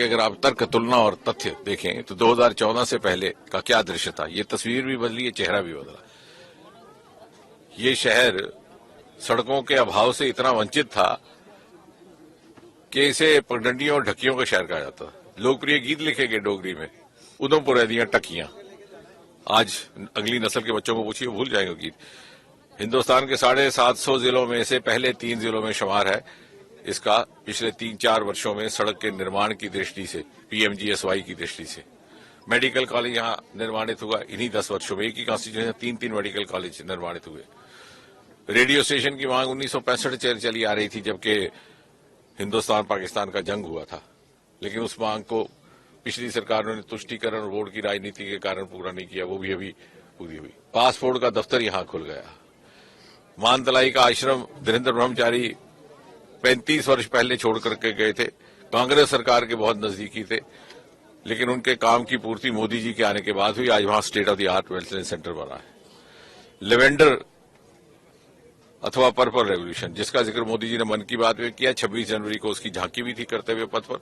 के अगर आप तर्क, तुलना और तथ्य देखें तो 2014 से पहले का क्या दृश्य था। ये तस्वीर भी बदली, ये चेहरा भी बदला। ये शहर सड़कों के अभाव से इतना वंचित था कि इसे पगडंडियों और ढकियों का शहर कहा जाता। लोकप्रिय गीत लिखे गए डोगरी में, उधमपुर ऐदियां टकियां। आज अगली नस्ल के बच्चों को पूछिए, भूल जाएंगे गीत। हिंदुस्तान के 750 जिलों में से पहले 3 जिलों में शुमार है इसका। पिछले 3-4 वर्षों में सड़क के निर्माण की दृष्टि से, पीएमजीएसवाई की दृष्टि से, मेडिकल कॉलेज यहां निर्माणित हुआ। इन्हीं 10 वर्षों में एक ही कॉन्स्टिट्यूशन 3-3 मेडिकल कॉलेज निर्माणित हुए। रेडियो स्टेशन की मांग 1965 से चली आ रही थी, जबकि हिंदुस्तान पाकिस्तान का जंग हुआ था, लेकिन उस मांग को पिछली सरकार ने तुष्टीकरण वोट की राजनीति के कारण पूरा नहीं किया। वो भी अभी पूरी हुई। पासपोर्ट का दफ्तर यहां खुल गया। मानतलाई का आश्रम धीरेन्द्र ब्रह्मचारी 35 वर्ष पहले छोड़ करके गए थे। कांग्रेस सरकार के बहुत नजदीकी थे, लेकिन उनके काम की पूर्ति मोदी जी के आने के बाद हुई। आज वहां state of the art wellness centre बना है। लेवेंडर अथवा पर्पल रेवोल्यूशन, जिसका जिक्र मोदी जी ने मन की बात में किया, 26 जनवरी को उसकी झांकी भी थी करते हुए पथ पर।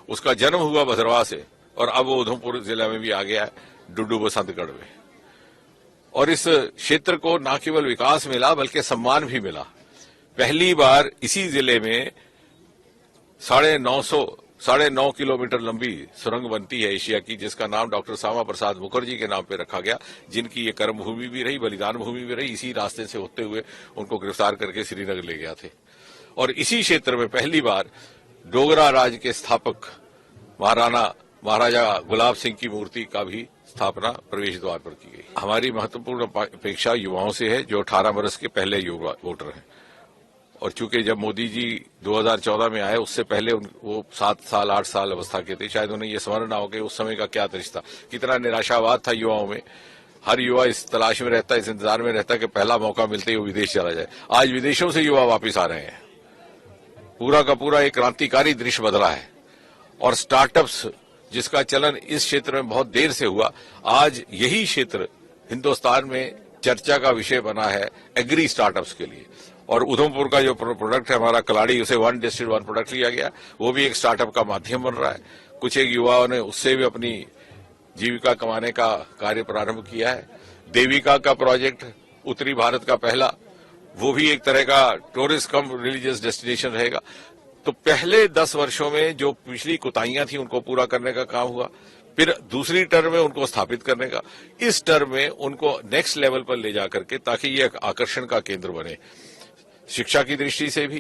उसका जन्म हुआ भद्रवाह से और अब वो उधमपुर जिला में भी आ गया है, डुड्डू बसंतगढ़ में। और इस क्षेत्र को न केवल विकास मिला बल्कि सम्मान भी मिला। पहली बार इसी जिले में 9.5 किलोमीटर लंबी सुरंग बनती है एशिया की, जिसका नाम डॉक्टर श्यामा प्रसाद मुखर्जी के नाम पे रखा गया, जिनकी ये कर्म भूमि भी रही, बलिदान भूमि भी रही। इसी रास्ते से होते हुए उनको गिरफ्तार करके श्रीनगर ले गया थे। और इसी क्षेत्र में पहली बार डोगरा राज के स्थापक महाराजा गुलाब सिंह की मूर्ति का भी स्थापना प्रवेश द्वार पर की गई। हमारी महत्वपूर्ण अपेक्षा युवाओं से है, जो 18 वर्ष के पहले युवा वोटर हैं। और चूंकि जब मोदी जी 2014 में आए, उससे पहले वो 7 साल 8 साल अवस्था के थे, शायद उन्हें ये स्मरण ना हो कि उस समय का क्या दृश्य था, कितना निराशावाद था युवाओं में। हर युवा इस तलाश में रहता, इस इंतजार में रहता कि पहला मौका मिलते ही वो विदेश चला जाए। आज विदेशों से युवा वापिस आ रहे हैं। पूरा का पूरा एक क्रांतिकारी दृश्य बदला है। और स्टार्टअप्स, जिसका चलन इस क्षेत्र में बहुत देर से हुआ, आज यही क्षेत्र हिंदुस्तान में चर्चा का विषय बना है एग्री स्टार्टअप्स के लिए। और उधमपुर का जो प्रोडक्ट है हमारा कलाड़ी, उसे 1 डिस्ट्रिक्ट 1 प्रोडक्ट लिया गया, वो भी एक स्टार्टअप का माध्यम बन रहा है। कुछ एक युवाओं ने उससे भी अपनी जीविका कमाने का कार्य प्रारंभ किया है। देविका का प्रोजेक्ट, उत्तरी भारत का पहला, वो भी एक तरह का टूरिस्ट कम रिलीजियस डेस्टिनेशन रहेगा। तो पहले 10 वर्षों में जो पिछली कुताहियां थी उनको पूरा करने का काम हुआ। फिर दूसरी टर्म में उनको स्थापित करने का, इस टर्म में उनको नेक्स्ट लेवल पर ले जाकर के, ताकि ये आकर्षण का केंद्र बने, शिक्षा की दृष्टि से भी,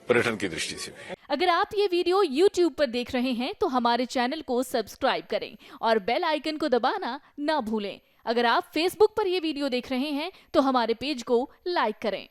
पर्यटन की दृष्टि से भी। अगर आप ये वीडियो YouTube पर देख रहे हैं तो हमारे चैनल को सब्सक्राइब करें और बेल आइकन को दबाना ना भूलें। अगर आप Facebook पर ये वीडियो देख रहे हैं तो हमारे पेज को लाइक करें।